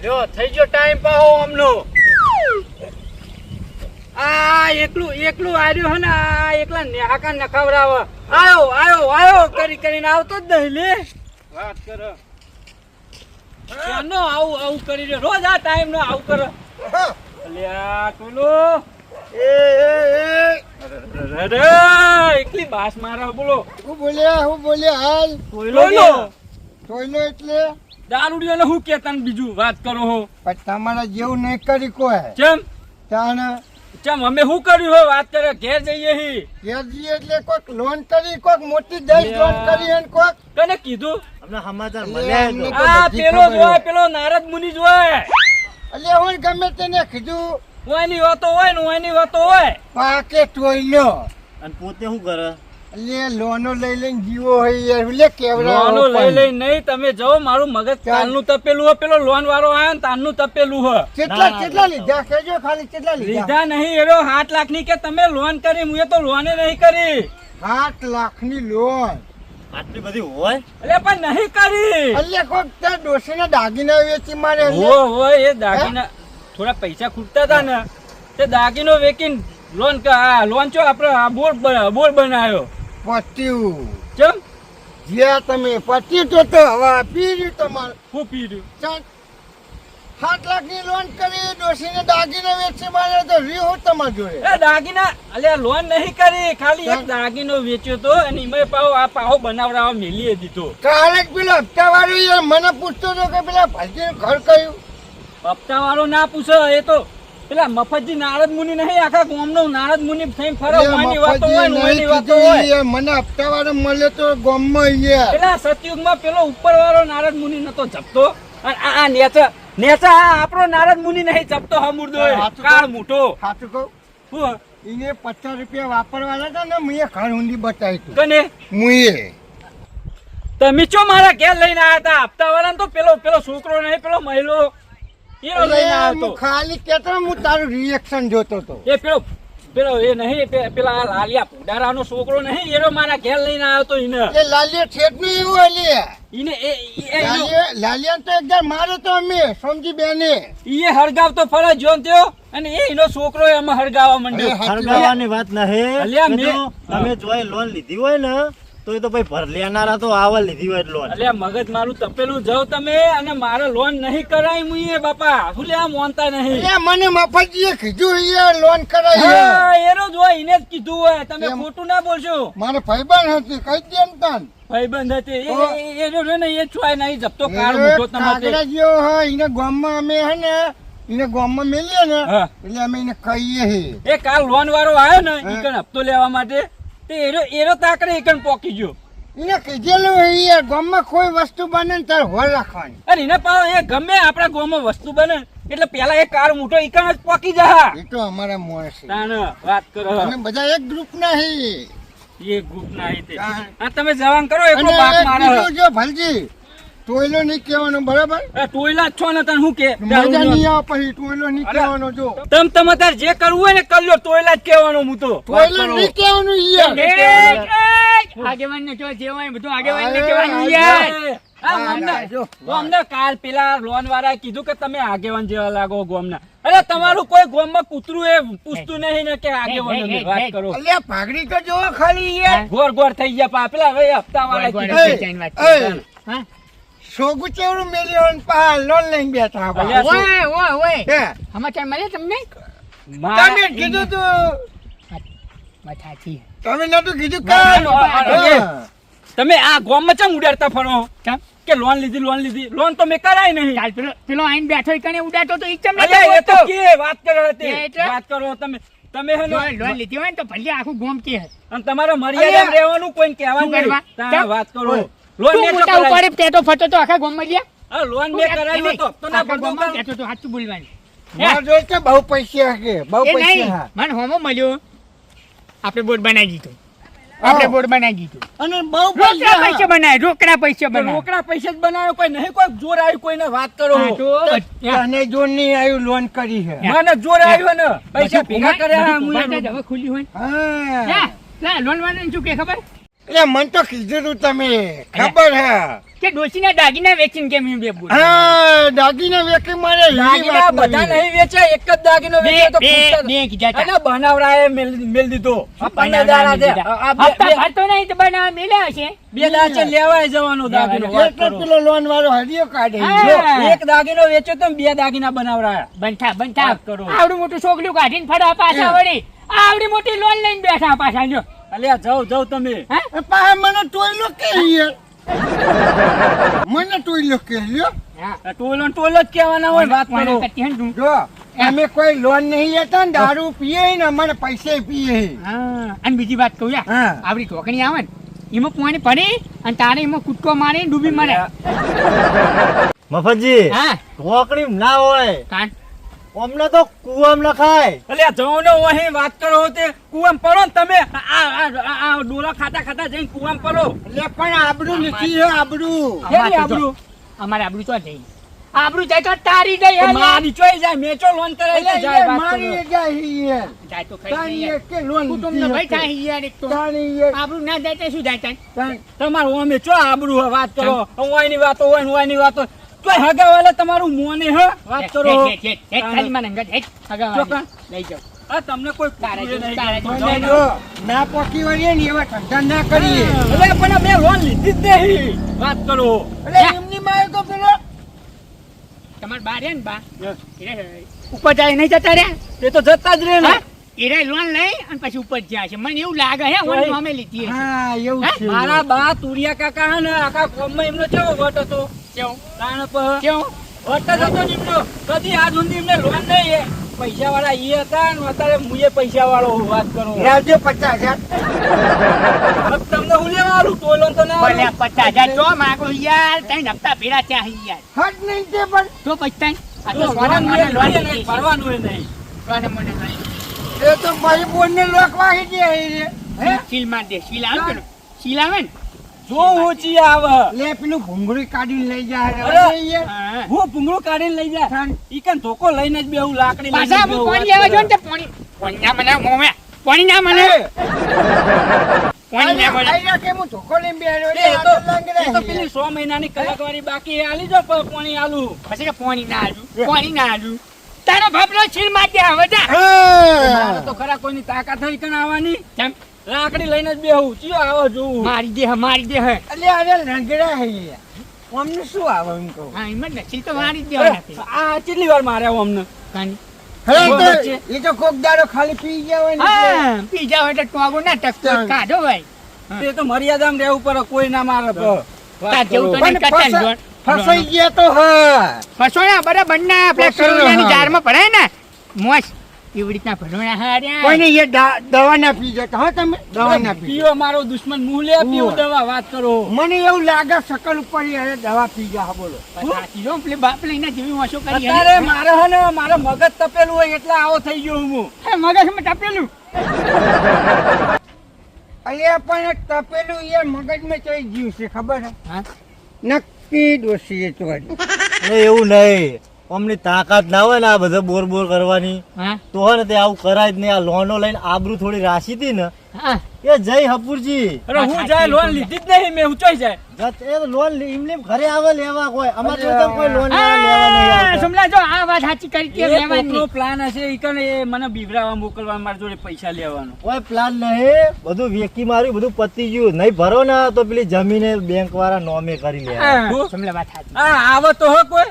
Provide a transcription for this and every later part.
લ્યો થઈ ગયો ટાઈમ પાહો અમનો. આ એકલું આર્યો હે ને આ એકલા નેહાકા નખવરાવ. આયો કરીને આવતો જ નહીં લે. વાત કર કેનો આવું કરી રહ્યો રોજ આ ટાઈમ નો આવું કરે. અલ્યા ટોલો એકલી બાસ મારા બોલો. હું બોલ્યા હાલ ટોયલો એટલે દારૂડિયો ને હું કેતા ને બીજું વાત કરો હો. પણ તમારા જેવું નહીં કરી કોઈ ચમ ત્યાં અમે શું કર્યું હો વાત કરે ઘેર જઈએ હી. ઘેર જઈએ એટલે કોઈક લોન કરી કોઈક મોટી દઈ લોન કરી અને કોઈક કને કીધું અમને સમાચાર અમને મળ્યા તો આ બધી પેલો ખબર જોય હોય. પેલો નારદ મુનિ જોય એટલે હું ગમે તેને કીધું ઓયની વાતો હોય ને ઓયની વાતો હોય. પાકે ટોયલો અને પોતે શું કરે એટલે લોનો લઈ લઈને જીવો હોય યાર એટલે કેવડા લોનો લઈ લઈ નહીં તમે જાઓ મારું મગજ કાલનું તપેલું હો પેલો લોન વાળો આયો ને તારનું તપેલું હો. કેટલા લીધા કેજો ખાલી કેટલા લીધા નહીં એરો 7 લાખ ની કે તમે લોન કરી હું તો લોને નહીં કરી 7 લાખની લોન આટલી બધી હોય એટલે પણ નહીં કરી. એટલે કોઈક ત્યાં ડોશીના દાગીના વેચી મારે હોય એ દાગીના થોડા પૈસા ખૂટતા હતા ને તે દાગીનો વેચીને લોન ચો આપણે બોર બનાવ્યો. પત્યું ચમ જ્યાં તમે પત્યું તો હવે આપી રહ્યું તમારે હું પીર્યું 7 લાખની લોન કરી ડોશીને દાગીના વેચી મારે તો રહ્યું તમારા જોડે એ દાગીના અલ્યા લોન નહીં કરી ખાલી એક દાગીનો વેચ્યો તો અને એમાં પાહો બનાવડાવવા મેલીએ દીધો. કાલે જ પેલો હપ્તા વાળો યાર મને પૂછતો હતો કે પેલા ભાઈજીનું ઘર કયું હપ્તા વાળો ના પૂછે એ તો પેલા મફતજી નારદ મુનિ નહીં આખા ગામનો નારદ મુનિ થઈને ફરે ઓયની વાતો હોય ને ઓયની વાતો હોય. મને હપ્તા વાળો મળ્યો તો ગામમાં યાર પેલા સતયુગમાં પેલો ઉપર વાળો નારદ મુનિ નતો જપતો અને આ નેચા આપણો નારદ મુનિ નહીં જપતો હમુરદો કાળ મોટો. સાચું કહું હું એને 50 રૂપિયા વાપરવાના હતા ને મેં ઘર ઊંધી બતાવી તું કને મુએ તમે ચો મારા ઘેર લઈને આવ્યા હતા હપ્તા વાળા તો પેલો છોકરો નહીં પેલો મહિલો એનો લઈને આવ્યો તો. ખાલી કેતો હું તારું રિએક્શન જોતો હતો એ પેલો એ નહીં પેલા લાલિયા પુડારાનો છોકરો નહીં એનો મારા ઘેર લઈને આવ્યો તો એને એ લાલિયા ઠેઠનું એવું અલ્યા લાલિયા તો એકદમ મારે તો અમે સમજી બેને એ હળગાવતો ફરજ જોન થયો અને એનો છોકરો એમાં હળગાવવા માંડ્યો. હળગાવાની વાત નહીં અલ્યા, તમે જોઈ લોન લીધી હોય ને તો એ તો ભાઈ ભર લેનારા તો આવા લીધી હોય લોન અલ્યા મગજ મારું તપેલું જાવ તમે અને મારે લોન નહીં કરાય મુએ બાપા હું લે મોનતા નહીં. એટલે મને મફતજીએ કીધું યાર લોન કરાવી હા એનો જો એને જ કીધું હોય તમે ખોટું ના બોલશો. મારે ભાઈબંધ હતી કઈ દે ને તાન ભાઈબંધ હતી એનો રે ને એ છોય નહીં જપતો કાળ મૂઠો તમારે. કાગડા જેવો હોય એને ગામમાં અમે હે ને એને ગામમાં મેલીએ ને હા. એટલે અમે એને કહીએ હે એ કાલ લોન વાળો આવ્યો ને ઈકણ હપ્તો લેવા માટે તે એનો તાકડે ઈકણ પોકી ગયો. એને કીધેલું હે યાર ગામમાં કોઈ વસ્તુ બને ને તાર હોર રાખવાની અરે એને પાછો એ ગમે આપણા ગામમાં વસ્તુ બને એટલે પેલા એ કાર મોટો ઈકણ જ પોકી જા. એ તો અમારા મોણ છે તાણ વાત કરો અમે બધા એક ગ્રુપ ના હે એ ગ્રુપ ના રીતે આ તમે જવાન કરો એકલો અને બાપ એક મારે બીજું જો ભલજી ટોયલો નહીં કહેવાનો બરાબર એ ટોયલા જ છો ને તને શું કે મજા નહીં આવે પછી ટોયલો નહીં કહેવાનો જો તમે તાર જે કરવું હોય ને કરી લો ટોયલા જ કહેવાનો હું તો ટોયલો નહીં કહેવાનું યાર આગેવાન ને જો જે હોય બધું આગેવાન ને કહેવાનું યાર. અમને કાલ પેલા લોન વાળા કીધું કે તમે આગેવાન જેવા લાગો ગોમના. અરે તમારું કોઈ ગોમમાં કૂતરું એ પૂછતું નહીં ને કે આગેવાન વાત કરો. અલ્યા પાઘડી તો જો ખાલી યાર ગોર થઈ ગયા પેલા હવે હપ્તા વાળા સોગું ચેવડું મેલ્યો ને પા લોન લઈને બેઠા અલ્યા, ઓય હે સમાચાર મળે તમને તમે કીધું તું મથાથી તમે નતું કીધું તમે આ ગોમમાં ચમ ઉડાડતા ફરો કે લોન લીધી લોન તો મેં કરાય નહીં. કાલ પેલો આઈને બેઠો કને ઉડાતો તો ઈચમ અલ્યા, એ તો કે વાત કરો હતી. એટલે? વાત કરો તમે હે ને લોન લીધી હોય ને તો ભલે આખું ગોમ કે અને તમારે મર્યાદામાં રહેવાનું કોઈને કહેવાનું શું કરવા? નહીં. તાણ વાત કરો ઓય. લોન તું મેં તો મોટા કરાવી. ઉપાડે પેટો ફટો તો આખા ગોમ માં લ્યા હા, લોન મેં કરાવી તો હપ્તો ના ભરતો કાં? બેઠો તો સાચું બોલવાની માર જોઈ કે બહુ પૈસા કે બહુ એ નહીં પૈસા મને હોમો મળ્યો આપણે બોર્ડ બનાવી દીધો આપણે બોર્ડ બનાવી દીધું અને બહુ રોકડા પૈસા પૈસા બનાવે રોકડા પૈસા તો બનાવે રોકડા પૈસા જ બનાવ્યો કોઈ નહીં કોઈ જોર આવ્યું કોઈને વાત કરો. હા, તો તને જો નહીં આવ્યું લોન કરી છે મને જોર આવ્યો ને પૈસા ભેગા કર્યા બધું હું કુંભાર જ હવે ખુલ્લી હોય હા લોન વાળાને શું કે ખબર એટલે મન તો કીધું તું તમે ખબર હે કે ડોશીના દાગીના વેચીને કેમ એમ બે બોલ હા દાગીના વેકી મારે દાગીના બધા નહીં વેચે, એક જ દાગીનો વેચે તો પૂછતા બે કીધા તા. અને બનાવરાએ મેલ દીધો. આપણને દાડા દે. આ બે- હપ્તા બે- ભરતો નહીં તો બનાવવા મેલ્યા હશે. બે દાચે લેવાય જવાનો દાગીનો. વાત એટલે કરો. પેલો લોન વાળો હરિયો કાઢે હા. જો, એક દાગીનો વેચ્યો તો બે દાગીના બનાવરાયા. બંઠા વાત કરો. આવડું મોટું છોકલું કાઢીને ફરા પાછા વળી આવડી મોટી લોન લઈને બેઠા પાછા જો અલ્યા જાઓ તમે. હા પા મને ટોયલો કે યાર મને ટોયલો કે લ્યો હા ટોલો ને ટોલો જ કહેવાના હોય. વાત કરો. કરતી હે ને તું. જો અમે કોઈ લોન નહીં લેતા ને દારૂ પીએ ને અમારે પૈસે પીએ હા અને બીજી વાત કહું યાર હા આવડી ઢોકણી આવે ને એમાં પાણી પડી અને તારે એમાં કૂદકો મારી ડૂબી મારે મફતજી હા ઢોકળી ના હોય કાન અમને તો કુવામ નખાય. અલ્યા જાઓ ને અહીં વાત કરો તે કુવામ પડો ને તમે. આ ડોલા ખાતા જઈને કુવામ પડો. એટલે પણ આબરૂ નથી હે આબરૂ કેવી આબરૂ? અમારે આબરૂ તો જઈ આબરૂ જાય તો તારી જાય યાર. મારી ચોઈ જાય મેચો લોન કરાવી એટલે જાય. યાર વાત મારી કરો. જાય યાર જાય તો ખરી નહીં તારી યાર. એક કે લોન કુટુંબનો ભાઈ થાય યાર એક તો તારી યાર આબરૂ ના જાય તો શું જાય તાન? તમારું અમે ચો આબરૂ હે? વાત કરો. ઓયની વાતો હોય ને ઓયની વાતો. ચોય હગાવાલે તમારું મોને હે? વાત કરો. હેઠ ખાલી મને અંગત હેઠ હગાવા ચોક્કસ. લઈ જાઓ આ તમને કોઈ તારે પૂછ્યું નહીં. તારે જાઓ મને ને. જો ના પોકી વળીએ ને એવા ધંધા ના કરીએ અલ્યા પણ અમે લોન લીધી જ નહીં. વાત કરો. એટલે એમની માએ તો પેલો તમાર બા રે ને બા એને ઉપર જાય નહીં જતા રે એ તો જતા જ રહે ને. એને લોન લઈ અને પછી ઉપર જાય છે મને એવું લાગે હે ઓન અમે લીધી હશે. હા એવું હે? છે મારા બા તુરિયા કાકા હે ને આખા ગામમાં એમનો કેવો વટ હતો. કેવું તાણ પર કેવું વટ જ હતો ને એમનો. કદી આજ સુધી એમને લોન નહીં હે. પૈસા વાળા ઈ હતા ને અત્યારે મુએ પૈસા વાળો હું. વાત કરો. રાજ્ય 50,000 હવે તમને હું લેવા આલું? ટોલો તો ના ભલે આલું. 50,000 જો માગો યાર તઈ હપ્તા ભેળા ત્યાં યાર હટ નહીં તે પણ તો પછી તઈ આ જો તો સોના મને લોન ભરવાનું લીધી છે. ભરવાનું ય નહીં. સોના મને લોન એ તો ભાઈ બોન ને લોક વાગી જાય રે હે સીલ માર દે સીલ આવે ને સીલ આવે ને જો ઊંચી આવે. લે પેલું ભૂંગળી કાઢીને લઈ જાય અરે! યાર હા. હું ભૂંગળું કાઢીને લઈ જાય. ઈ કન ધોકો લઈને જ બેહું, લાકડી લઈને પાછા જ હું બેહું. પાણી લેવા જો ને તે પાણી ના મને મોમે પાણી ના મને પાણી ના મને આઈ કે હું ધોકો લઈને બેઠો એ તો પેલી 100 મહિનાની કલાકવાળી બાકી એ આલી જો પાણી આલું. પછી કે પાણી ના આલુ પાણી ના આલુ તારા બાપનો સીલ માર દે હવે જા મારે તો ખરા કોઈની તાકાત થઈ કન આવવાની. કેમ લાકડી લઈને જ બેહું. ચિયો આવો જોવું. મારી દે હે એટલે અરે રંગડા હે યાર અમને શું આવે એમ કહું હા એમ જ ને સીલ તો મારી જ દેવાના છે આ કેટલી વાર મારે આવો અમને? કાની હવે બરાબર તો છે. એ તો કોક દાડો ખાલી પી ગયા હોય ને એટલે. હા પીજા હોય તો ટોગો ના ટકતો કાઢો ભાઈ તે તો મર્યાદામાં રહેવું પડે. કોઈ ના મારે તો. વાત તાર જેવું તો કરો. નહીં કરતા ને ફસાઈ ગયા તો હા ફસોણા બરાબર ના આપણે ફસોણા, કરોડિયાની હા. જારમાં ભરાય ને મોસ એવી રીતના ભરવાના હાર્યા કોઈને એ દવા ના પી જતા હા તમે દવા ના પી પીવો મારો દુશ્મન મું લે પીવું દવા. વાત કરો. મને એવું લાગે શકલ ઉપર યાર દવા પી ગયા બોલો સાચી જો પેલી બાપ લઈને જેવી વાંસો કરી અત્યારે મારે હે ને મારે મગજ તપેલું હોય એટલે આવો થઈ ગયો હું. હે મગજમાં ટપેલું અલ્યા પણ તપેલું યાર મગજમાં ચઈ ગયું છે ખબર હે હા નક્કી દોષી એ તો હજી. એટલે એવું નહીં અમની તાકાત ના હોય ને આ બધા બોર કરવાની હા તો હે ને તે આવું કરાય જ નહીં. આ લોનો લઈને આબરૂ થોડી રાશી હતી ને હા એ જય હપુરજી અરે હું જાય લોન લીધી જ નહીં મેં. ઊંચાઈ જાય. એ લોન એમને ઘરે આવે લેવા કોઈ અમારે તો કોઈ લોન લેવા નહીં હા આવતા. સમલા જો આ વાત સાચી કરી કે એ લેવાની કોકનો પ્લાન હશે ઈ કને એ મને બીવરાવા મોકલવા મારી જોડે પૈસા લેવાનો. કોઈ પ્લાન નહીં બધું વેકી માર્યું બધું પતી ગયું નહીં ભરો ને તો પેલી જમીને બેંક વાળા નોમે કરી લે. હા, સમલા વાત સાચી હા આવે તો હો કોઈ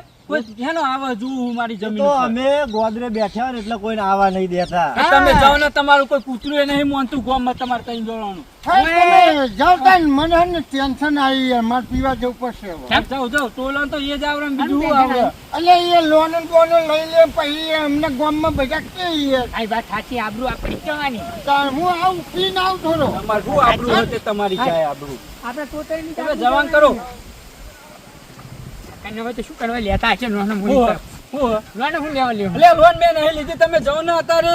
હેનો આવે જોવું મારી જમીન તો ઉપર. અમે ગોદરે બેઠા ને એટલે કોઈને આવા નહીં દેતા. એ તમે જાઓ ને તમારું કોઈ કૂતરું નહીં મોનતું ગામમાં તમારે કઈ જોવાનું. હા, તમે જાઓ તાન મને હે ને ટેન્શન આવી યાર મારે પીવા જવું પડશે હવે. જાઓ ટોલો તો એ જ આવડે ને બીજું શું આવડે. અલ્યા એ લોન બોનો લઈ લે પછી અમને ગામમાં બધા કે યાર આ વાત સાચી આબરૂ આપણી જવાની તાર હું આવું પીને આવું થોડો તમારે શું આબરૂ હોય તે તમારી જાય આબરૂ. આપણે તોતરીની તમે જવાન કરો. કાંઈ હવે તો શું કરવા લેતા હશે લોન હું મૂડી હે? હું હે? લોન હું લેવા લેવું અલ્યા લોન મેં નહીં લીધી. તમે જાઓ ને અત્યારે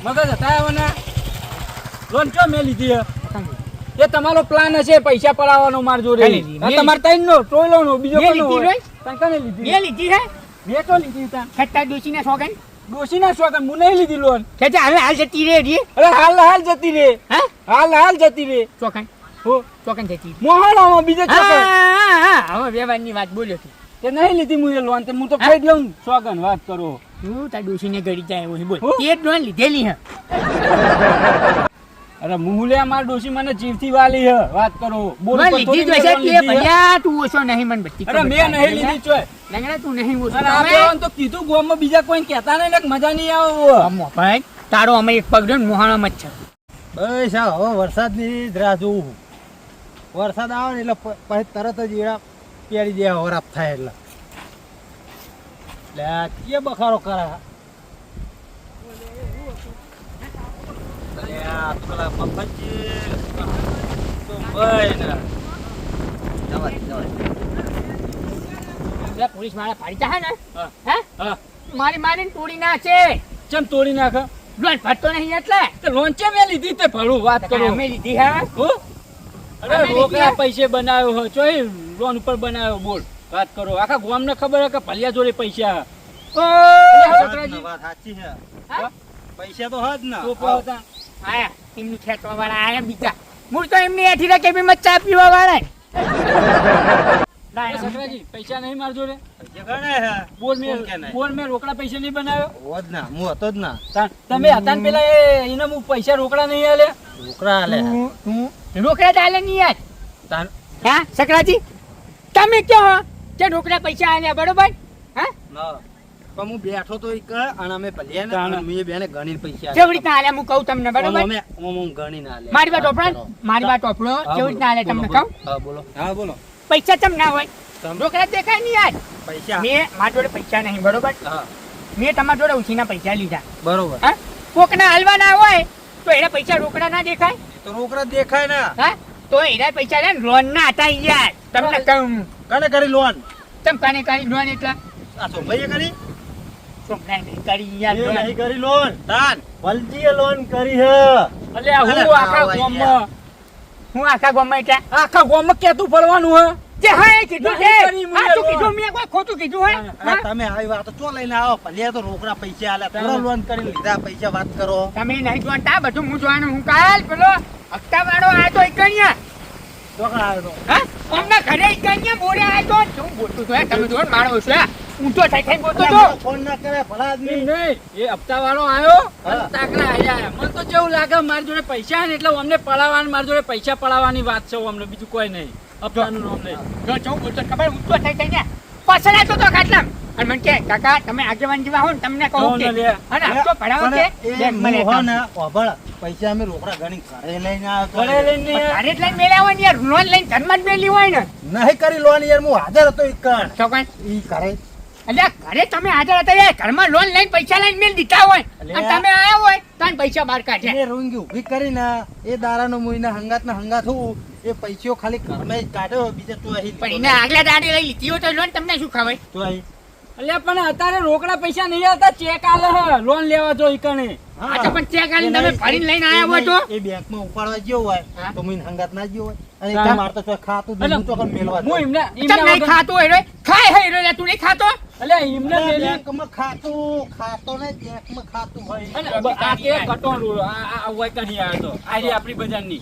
મગજ હટાવવાના. લોન ક્યાં મેં લીધી હે? એ તમારો પ્લાન હશે પૈસા પડાવવાનો માર જોડે. કઈ લીધી? આ તમારે ત્રણ નો ટોયલો નો બીજો મેં કોનો લીધી હોય? રોય? તને કને લીધી? બે લીધી છે મેં તો લીધી તા. ખટ્ટા ડોશીના સોગન ડોશીના શોખન હું નહીં લીધી લોન. કે હાલ હાલ જતી રે રી અરે હાલ જતી રે. હા હાલ જતી રે. સોગન હો ચોકન જતી મોહણામાં બીજે હા ચોકન હા હા હવે વ્યવહારની વાત બોલ્યો તું તે નહીં લીધી મુએ લોન તે હું તો ખાઈ દઉં સોગન વાત કરો તું તાર ડોશીને ગળી જાય એવું બોલ હું? તે જ લોન લીધેલી હે અરે મુલે અમાર ડોશી મને જીવથી વાલી હે વાત કરો બોલ લોન પર લીધી થોડી જ મેં હશે લોન તે લીધી હે. ભૈયા તું ઓછો નહીં મને બધી અરે મેં નહીં લીધી ચોય લંગડા તું નહીં ઓછો અરે આ પેલાને તો કીધું ગોમમાં બીજા કોઈ કહેતા નહીં ને કે મજા નહીં આવે અમો ભાઈ તારો અમે એક પગ રહ્યો ને મોહાણામાં જ છે બસ આ હવે વરસાદની જ રાહ જોવું વરસાદ આવે ને એટલે પછી તરત જ એડા પેરી દે વરાપ થાય એટલે આ કે બખારો કરે અરે આ પેલા મફતજી તો ભાઈ ને પેલા પોલીસ મારા ફાડી ચાહે ને હા. હે હા મારી મારીને તોડી નાખે ચમ તોડી નાખે લોન ફરતો નહીં એટલે તે લોન ચે મેં લીધી તે ભરું વાત કરો અમે લીધી હા હો? અરે અમે લીધી રોકડા હે? પૈસે બનાવ્યો હો ચોય લોન ઉપર બનાવ્યો બોલ વાત કરો આખા ગામને ખબર હે કે ભલિયા જોડે પૈસા છોકરાજી. વાત સાચી છે હા? પૈસા તો હજ ને ચોપો હતા. આયા એમનું ખેંચવા વાળા આયા બીજા મૂળ તો એમની એથી કે બી મચ્ચા પીવા વાળા એ છોકરાજી પૈસા નહીં માર જોડે પૈસા ગણે હે બોલ કોણ કે નહીં? બોલ મેં રોકડા પૈસા નહીં બનાવ્યો હોજ ના હું હતો જ ના તમે હતા ને પેલા એને હું પૈસા રોકડા નહીં આલે છોકરા હાલે તું રોકડા ચાલે નહીં યાર તાન હા સકરાજી તમે કહો કે રોકડા પૈસા આલ્યા બરોબર હા ના પણ હું બેઠો તો એક અને અમે ભલ્યા ને તાણ. અને મેં બેને ગણી પૈસા કેવી રીતના આલ્યા હું કહું તમને બરોબર અમે હું ગણી ના લે મારી વાત ઓપડો મારી વાત ઓપડો કેવી રીતના આલ્યા તમને કહું હા બોલો હા બોલો પૈસા ચમ ના હોય તમ રોકડા દેખાય નહીં યાર પૈસા મેં મારી જોડે પૈસા નહીં બરોબર હા મેં તમારા જોડે ઉછીના પૈસા લીધા બરોબર હા કોકના હાલવાના હોય તો એના પૈસા રોકડા ના દેખાય તો રોકડા દેખાય ને હા તો એના પૈસા લે લોન ના હતા યાર તમને કહું કને કરી લોન તમ કાને કરી લોન એટલા આ તો ભાઈએ કરી છોકરાએ નહીં કરી યાર એ લોન. નહીં કરી લોન તાન વલજીએ લોન કરી હે અલ્યા હું અરે આખા ભાઈ ગામમાં હું આખા ગામમાં એટલે આખા ગામમાં કેતું ફરવાનું હે જે હા એ કીધું છે નહીં કરી મુએ હા તું લોન. કીધું મેં કોઈ ખોટું કીધું હોય અરે હા? તમે આવી વાત ચો લઈને આવો ભલ્યા તો રોકડા પૈસા આલે પૂરા લોન કરી લીધા પૈસા વાત કરો તમે નહીં જોતા બધું હું જોવાનું હું કાલ પેલો હપ્તા વાળો આયો તો એકણિયા રોકડા આવ્યો તો હા અમને ઘરે એકણિયા બોલે આયો તો શું બોલતું તો તમે જો મારો છે ઊંચો થઈ થઈ બોલતો તો ફોન ના કરે ભલા એમ આદમી નહીં એ હપ્તા વાળો આવ્યો અને હા. તાકડા આયા મને તો જેવું લાગે મારી જોડે પૈસા ને એટલે અમને પડાવવાની મારી જોડે પૈસા પડાવવાની વાત છે અમને બીજું કોઈ નહીં હપ્તાનું નામ નહીં જો જો બોલતો ખબર ઊંચો થઈ થઈ ને પાછળ આવતો તો ખાટલામ અને મને કે કાકા તમે આગેવાન જેવા હો ને તમને કહું હો કે ને લે. અને હપ્તો ભરાવો કે બેંકમાં હો લેતા ને ઓભળ પૈસા અમે રોકડા ગણી ઘરે લઈને આવ્યો તો ઘરે લઈને નહીં ઘરે જ લઈને મેલ્યા હોય ને યાર લોન લઈને ઘરમાં જ મેલી હોય ને નહીં કરી લોન યાર હું હાજર હતો એક કણ તો કઈ ઈ કરે અલ્યા ઘરે તમે હાજર હતા યાર ઘરમાં લોન લઈને પૈસા લઈને મેલ દીધા હોય અને અલ્યા. તમે આયા હોય તને પૈસા બહાર કાઢ્યા એ રોંગી ઊભી કરીને એ દારાનો મુઈના હંગાતના હંગાત હું એ પૈસો ખાલી ઘરમાં જ કાઢ્યો બીજા તો અહીં પણ એને આગલા દાડે લઈ લીધી હોય તો લોન તમને શું ખવાય તો અહીં અલ્યા પણ અત્યારે રોકડા પૈસા નહીં આવતા ચેક આલે હે લોન લેવા જો ઈ કણે આ તો પણ ચેક આલીને તમે ફરીને લઈને આયા હોય તો એ બેંકમાં ઉપાડવા ગયો હોય હા. તો મુઈને હંગાત ના ગયો હોય અને હા. ત્યાં મારતો તો ખાતું જ નહીં, હું તો કણ મેલવા હું જાઉં. એમને ચમ નહીં વગર- ખાતો હોય રે ખાય હે રે તું નહીં ખાતો અલ્યા એમને અરે મેલી બેંકમાં ખાતો ને બેંકમાં ખાતું હોય અને આ કે કટોરું આ હોય કहीं આવ્યો તો આ રે આપણી બજારની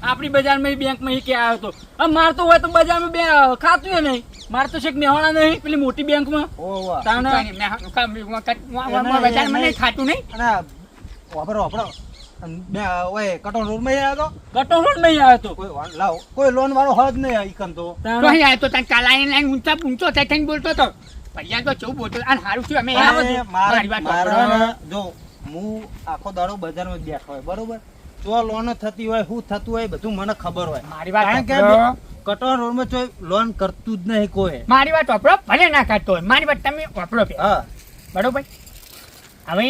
આપણી બજારમાં બેંકમાં ઈ કે આવ્યો તો આ મારતો હોય તો બજારમાં બે ખાતું ય નહીં મારતો છે કે મેહોણા નહીં પેલી મોટી બેંકમાં ઓવા. તાણે બજાર મને ખાતું નહીં અને આ વાપરો વાપરો અને બે ઓય કટોર રોડમાં આવ્યો તો કટોરો નહીં આવ્યો તો લાવ કોઈ લોન વાળો હજ નહીં ઈકન તો તો અહીં આવ્યો તો તને કાલ આઈને લાઈને ઊંચો થઈ થઈને બોલતો તો પૈયા તો ચૌ બોલતો અને હારું થયું અમે આવ્યા અને છીએ. મારે મારી વાત મારે સાંભળો. ને જો હું આખો દાડો બજારમાં જ બેઠો હોય બરોબર જો લોન થતી હોય શું થતું હોય બધું મને ખબર હોય મારી વાત કારણ કે સાંભળો. કટોર રોડમાં કોઈ લોન કરતું જ નહીં કોઈ મારી વાત વાપરો ભલે ના કાઢતો હોય મારી વાત તમે વાપરો પે હા બરોબર હવે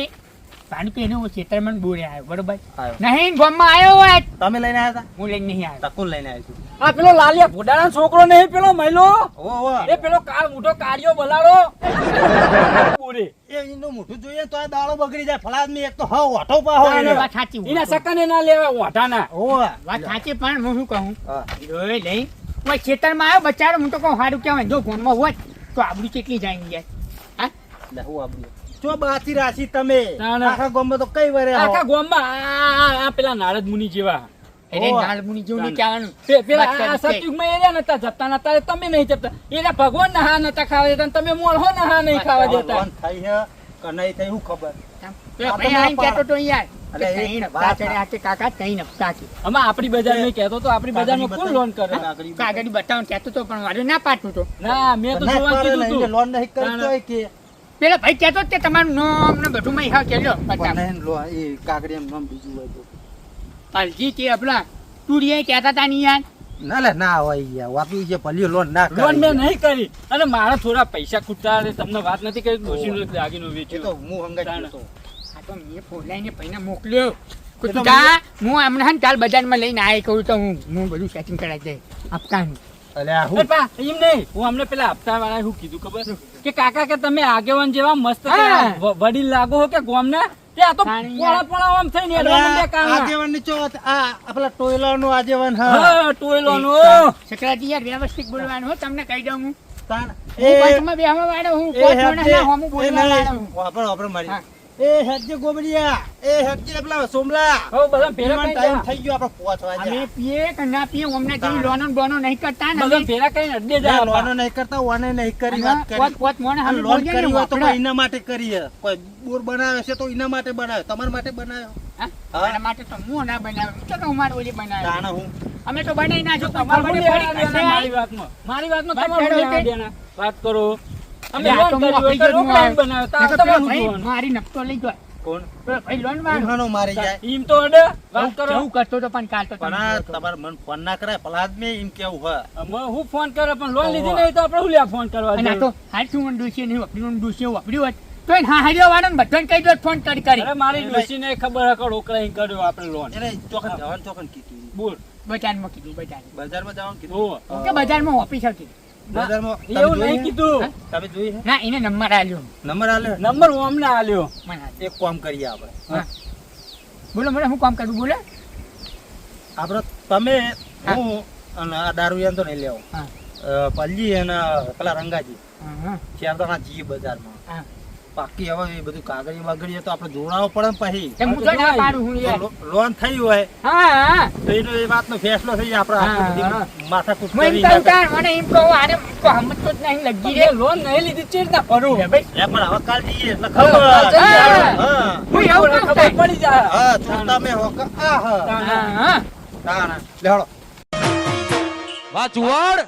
પાણી પીને હું ખેતરમાં બોરે આવ્યો બરોબર આવ્યો. નહીં ગામમાં આવ્યો હોય તમે લઈને આવ્યા હું લઈને નહીં આવ્યો હતા તકુન લઈને આવ્યો છું આ પેલો લાલિયા ભોડાનો છોકરો નહીં પેલો મહિલો ઓ એ પેલો કાળ મોટો કાળિયો બલાડો બોરે એ એનું મોઢું જોઈએ તો આ દાડો બગડી જાય ફલાદમી એક તો હા ઓઠો પાહો તાને વાત સાચી એના સકને ના લેવા ઓઢાના ઓવા વાત સાચી પણ હું શું કહું હા જોઈ લઈ કોઈ ખેતરમાં આવ્યો બચારો હું તો કહું સારું કહેવાય જો ફોનમાં હોત તો આબરૂ કેટલી જાય ને યાર હા લે હું આબુ જો બાચી રાશી તમે તાને. આખા ગામમાં તો કઈ વરે આવો. આખા ગામમાં આ પેલા નારદ મુનિ જેવા એટલે ઓહ. નાળમુની જેવું નહીં કહેવાનું. પેલા વાત આ કરી સતયુગમાં એર્યા નતા જપતા નતા તમે નહીં જપતા એના ભગવાન ના હા નતા ખાવા દેતા અને તમે મોળહો ના હા નહીં ખાવા દેતા લોન થઈ હે કે નહીં થઈ શું ખબર પેલા આ તો ભાઈ ના આઈને કહેતો તો યાર અરે કે એ ત્રણ હપ્તા વાત ચડ્યા કે કાકા ત્રણ હપ્તા છે. આમાં આપણી બજારમાં કહેતો તો આપણી બજારમાં કોણ લોન કરે કાગળ બતાવો કહેતો તો પણ મારે ના પાડતું તો. ના મેં તો જોવા કીધું તું લોન નહીં કરી તોય કે પેલા ભાઈ કહેતો જ કે તમારું નામ ને બધું મેં હા કે લો બતાવો. પણ લોન એ કાગડી એમ નામ બીજું હોય તો હલજી તે આપણા તુરિયા કહેતા તા નહીં યાર. ના લે ના હોય યાર વાપી જે ભલી લોન ના લોન કરી મેં નહીં કરી અને મારા થોડા પૈસા ખૂટતા હતા, તમને વાત નથી કરી ડોશીનો દાગીનો એ તો વેચ્યો હું હંગાઈ ગયો તો. આ તો મેં ફોલાઈને ભાઈને મોકલ્યો કે તું જા હું હમણાં હે ને કાલ બજારમાં લઈને આવી કહું તો હું બધું સેટિંગ કરાવી દે હપ્તાનું. અલ્યા અરે હું પા, એમ નહીં હું અમને પેલા હપ્તા વાળા શું કીધું ખબર કે કાકા કે તમે આગેવાન જેવા મસ્ત હા. વડીલ લાગો હો કે ગોમના તે આ તો તાણી પોળા પોળા આમ થઈને હેડવા માંડ્યા કાનમાં. આગેવાનની ચોથ આ આપલા ટોયલાનો આગેવાન હા હા ટોયલોનો સકરાજી યાર વ્યવસ્થિત બોલવાનું હો તમને કહી દઉં હું. તાન હું પાછળમાં બેહવા વાળો હું એ કોઈ હેડજે. કોઈને ના હોમું બોલવા એ નહીં. વાળો હું. વાપરો, વાપરો મારી. હા. એ હેડજે ગોબડિયા એ હેડજે પેલા સોમલા હવે બધા ભેરા ઈવન કરીને ટાઈમ થઈ ગયો આપણે પહોંચવા અમે જા. પીએ કે ના પીએ અમને જેવી લોનો ને બોનો નહીં કરતા ને બધા અમે ભેરા કરીને અડ્ડે ના, જાય લોનો નહીં કરતા ઓને નહીં કરી વાત કરી પોત પોત મોણે આ અમે લોન બોલીએ ને કરી હોય તો વાપરે. કોઈ એના માટે કરી હે. કોઈ બોર બનાવે છે તો એના માટે બનાવે તમારા માટે બનાવ્યો હા? હા. એના માટે તો હું ના બનાવ્યું તો હું મારી ઓલી બનાવી તાણા હું અમે તો બનાવી નાખ્યો તમારે તમારે શું પડી લેવા કશે દેવાના મારી વાતમાં વાત તમારે કરો શું લેવા કે- દેવાના? વાત કરો અમે આ તો લોન હું કરી હોય તો આપી રોકડા ગયો બનાવ્યો તો નકર આ તમારું પેલો ભાઈ જોવાનું. મારી નપતો લઈ ગયો કોણ પેલો ભાઈ લોન વાળો ઉહાનો મારી જાય ઈમ તો અડે વાત કરો કેવું કરતો તો પણ કાલ તો પણ તમે આ જોયો તો. તમારે મને ફોન ના કરાય પલાદ મેં એમ કેવું હે અમે હું ફોન કરે પણ લોન લીધી નહીં તો આપણે શું લેવા ફોન કરવા અને આ જરૂર? તો હાલ શું મને ડોશીએ નહીં વાપર્યું, ડોશીએ વાપર્યું હોત તો એને હા હાર્યો વાળો ને બધાને કહી દો ફોન કરી અરે મારી ડોશીને ખબર હે કે રોકડા ઈ કર્યો આપણે લોન એને ચોખન જવાનું ચોખન કીધું બોલ બજારમાં કીધું બજાર બજારમાં જવાનું કીધું હોવે. કે બજારમાં ઓફિસ હતી બજારમાં તમે એવું જોઈ નહીં હે? કીધું હા? તમે જોઈ હે? ના એને નંબર આલ્યો નંબર આલે નંબર હું અમને આલ્યો મને આલ્યો. એક કામ કરીએ આપણે હા. બોલો બોલો હું કામ કરું બોલો આપણે તમે હા. હું અને આ દારૂ યાન તો નહીં લેવો હા. પલ્લી અને પેલા રંગાજી હા, હા, શેરદાના જી બજારમાં હા. બાકી હવે એ બધું કાગળી વાગળીએ તો આપણે જોડાવો પડે ને પછી એમ હું તો ના પાડું હું યાર. લોન થઈ હોય હા હા તો એનો એ વાતનો ફેસલો થઈ જાય આપણે આટલી હા, બધી માથાકૂટ હું એમ કરી કહું તાર મને એમ કહું આને તો સમજતો જ નહીં લગી રે લોન નહીં લીધી ચેડ ના ભરું એ પણ હવે કાલ જઈએ એટલે ખબર હા. હા હું એવું કહું ખબર પડી જાય હા ચૂંટા મેં હોક આ હા હા હા તાણા લેવડો વાહ ચુવાડ